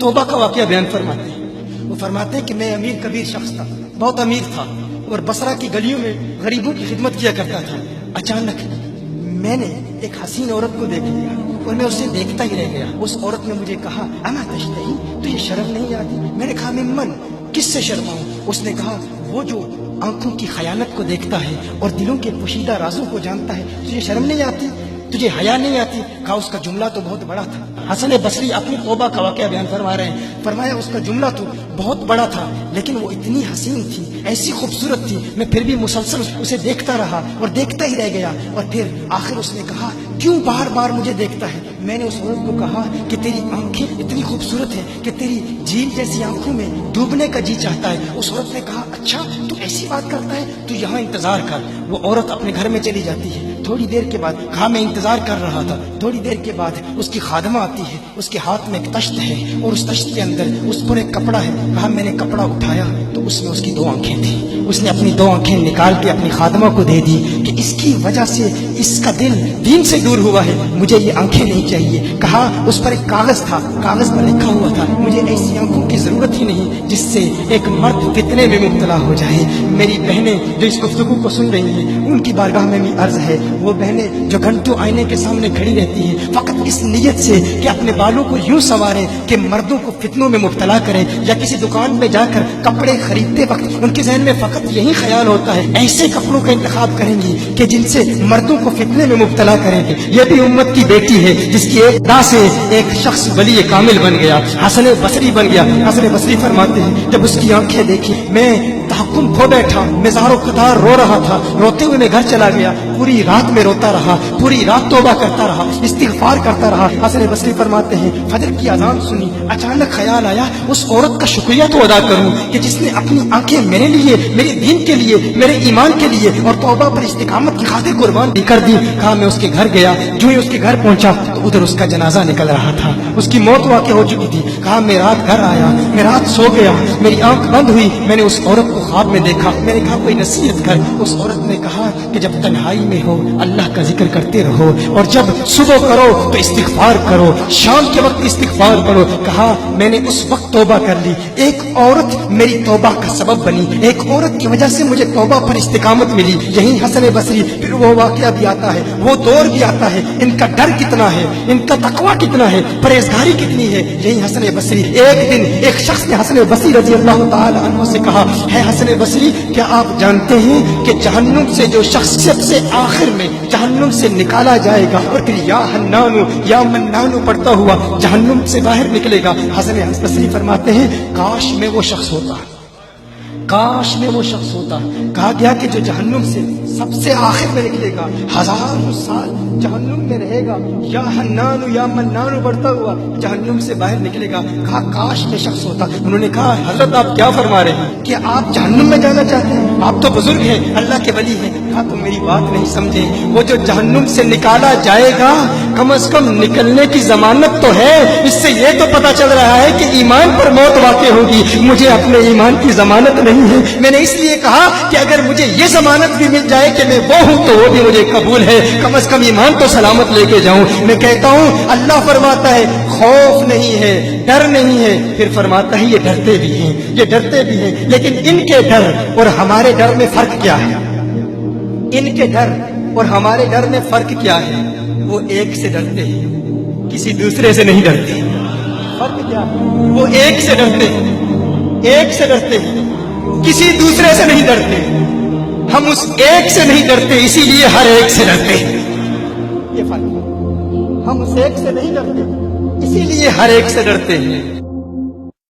توبہ کا واقعہ بیان فرماتے ہیں۔ وہ فرماتے ہیں کہ میں امیر کبیر شخص تھا، بہت امیر تھا، اور بصرہ کی گلیوں میں غریبوں کی خدمت کیا کرتا تھا۔ اچانک میں نے ایک حسین عورت کو دیکھ لیا اور میں اسے دیکھتا ہی رہ گیا۔ اس عورت نے مجھے کہا اما تشتہی، تجھے شرم نہیں آتی؟ میں نے کہا ممن، کس سے شرماؤں؟ اس نے کہا وہ جو آنکھوں کی خیانت کو دیکھتا ہے اور دلوں کے پوشیدہ رازوں کو جانتا ہے، تجھے شرم نہیں آتی؟ تجھے حیا نہیں آتی؟ کہا اس کا جملہ تو بہت بڑا تھا۔ حسن بصری اپنی توبہ کا واقعہ بیان فرما رہے ہیں، فرمایا اس کا جملہ تو بہت بڑا تھا، لیکن وہ اتنی حسین تھی، ایسی خوبصورت تھی، میں پھر بھی مسلسل اسے دیکھتا رہا اور دیکھتا ہی رہ گیا۔ اور پھر آخر اس نے کہا کیوں بار بار مجھے دیکھتا ہے؟ میں نے اس عورت کو کہا کہ تیری آنکھیں اتنی خوبصورت ہیں کہ تیری جھیل جیسی آنکھوں میں ڈوبنے کا جی چاہتا ہے۔ اس عورت نے کہا اچھا تو ایسی بات کرتا ہے، تو یہاں انتظار کر۔ وہ عورت اپنے گھر میں چلی جاتی ہے۔ تھوڑی دیر کے بعد کہا میں انتظار کر رہا تھا، تھوڑی دیر کے بعد اس کی خادمہ آتی ہے، اس کے ہاتھ میں ایک تشت ہے اور اس تشت کے اندر اس پر ایک کپڑا ہے۔ کہا میں نے کپڑا اٹھایا تو اس میں اس کی 2 آنکھیں تھیں۔ اس نے اپنی 2 آنکھیں نکال کے اپنی خادمہ کو دے دی کہ اس کی وجہ سے اس کا دل دین سے دور ہوا ہے، مجھے یہ آنکھیں نہیں چاہیے۔ کہا اس پر ایک کاغذ تھا، کاغذ پر لکھا ہوا تھا مجھے ایسی آنکھوں کی ضرورت ہی نہیں جس سے ایک مرد فتنے میں مبتلا ہو جائے۔ میری بہنیں جو اس گفتگو کو سن رہی ہیں، ان کی بارگاہ میں بھی عرض ہے، وہ بہنیں جو گھنٹوں آئینے کے سامنے کھڑی رہتی ہیں فقط اس نیت سے کہ اپنے بالوں کو یوں سنواریں کہ مردوں کو فتنوں میں مبتلا کریں، یا کسی دکان میں جا کر کپڑے خریدتے وقت ان کے ذہن میں فقط یہی خیال ہوتا ہے ایسے کپڑوں کا انتخاب کریں گی کہ جن سے مردوں کو فتنے میں مبتلا کریں گے۔ یہ بھی امت کی بیٹی ہے جس کی ایک ادا سے ایک شخص ولی کامل بن گیا، حسن بصری بن گیا۔ حسن بصری فرماتے ہیں جب اس کی آنکھیں دیکھی میں تحکم کھو بیٹھا، میں زار و قطار رو رہا تھا، روتے ہوئے میں گھر چلا گیا، پوری رات میں روتا رہا، پوری رات توبہ کرتا رہا، استغفار کرتا رہا۔ حسن بصری فرماتے ہیں فجر کی اذان سنی، اچانک خیال آیا اس عورت کا شکریہ تو ادا کروں کہ جس نے اپنی آنکھیں میرے لیے، میرے دین کے لیے، میرے ایمان کے لیے اور توبہ پر استقامت کی خاطر قربان بھی کر دی۔ کہا میں اس کے گھر گیا، جو ہی اس کے گھر پہنچا تو ادھر اس کا جنازہ نکل رہا تھا، اس کی موت واقع ہو چکی تھی۔ کہا میں رات گھر آیا، میں رات سو گیا، میری آنکھ بند ہوئی، میں نے اس عورت کو خواب میں دیکھا، میں نے کہا کوئی نصیحت کر۔ اس عورت نے کہا کہ جب تنہائی میں ہو اللہ کا ذکر کرتے رہو، اور جب صبح کرو تو استغفار کرو، شام کے وقت استغفار کرو۔ کہا میں نے اس وقت توبہ کر لی، ایک عورت میری توبہ کا سبب بنی، ایک عورت کی وجہ سے مجھے توبہ پر استقامت ملی۔ یہی حسن بصری پھر وہ واقعہ بھی آتا ہے، وہ دور بھی آتا ہے، ان کا ڈر کتنا ہے، ان کا تقویٰ کتنا ہے، پرہیزگاری کتنی ہے۔ یہی حسن بصری، ایک دن ایک شخص نے حسن بصری رضی اللہ تعالی عنہ سے کہا ہے حسن بصری کیا آپ جانتے ہیں کہ جہنم سے جو شخص سب سے آخر میں جہنم سے نکالا جائے گا اور پھر یا حنانو یا منانو پڑھتا ہوا جہنم سے باہر نکلے گا؟ حسن بصری فرماتے ہیں کاش میں وہ شخص ہوتا، کاش میں وہ شخص ہوتا۔ کہا گیا کہ جو جہنم سے سب سے آخر میں نکلے گا، 1000 سال جہنم میں رہے گا، یا حنانو یا منانو بڑھتا ہوا جہنم سے باہر نکلے گا۔ کہا کاش میں شخص ہوتا۔ انہوں نے کہا حضرت آپ کیا فرما رہے ہیں کہ آپ جہنم میں جانا چاہتے ہیں؟ آپ تو بزرگ ہیں، اللہ کے ولی ہیں۔ کہا تم میری بات نہیں سمجھے، وہ جو جہنم سے نکالا جائے گا کم از کم نکلنے کی ضمانت تو ہے، اس سے یہ تو پتا چل رہا ہے کہ ایمان پر موت واقع ہوگی، مجھے اپنے ایمان کی ضمانت نہیں ہے۔ میں نے اس لیے کہا کہ اگر مجھے یہ ضمانت بھی مل جائے کہ میں وہ ہوں تو وہ بھی مجھے قبول ہے، کم از کم ایمان تو سلامت لے کے جاؤں۔ میں کہتا ہوں اللہ فرماتا ہے خوف نہیں ہے، ڈر نہیں ہے، پھر فرماتا ہے یہ ڈرتے بھی ہیں، یہ ڈرتے بھی ہیں، لیکن ان کے ڈر اور ہمارے ڈر میں فرق کیا ہے؟ ان کے ڈر اور ہمارے ڈر میں فرق کیا ہے؟ وہ ایک سے ڈرتے ہیں، کسی دوسرے سے نہیں ڈرتے۔ فرق کیا ہے؟ وہ ایک سے ڈرتے ہیں، ایک سے ڈرتے ہیں، کسی دوسرے سے نہیں ڈرتے۔ ہم اس ایک سے نہیں ڈرتے، اسی لیے ہر ایک سے ڈرتے ہیں۔ یہ فرق ہے، ہم اس ایک سے نہیں ڈرتے، اسی لیے ہر ایک سے ڈرتے ہیں۔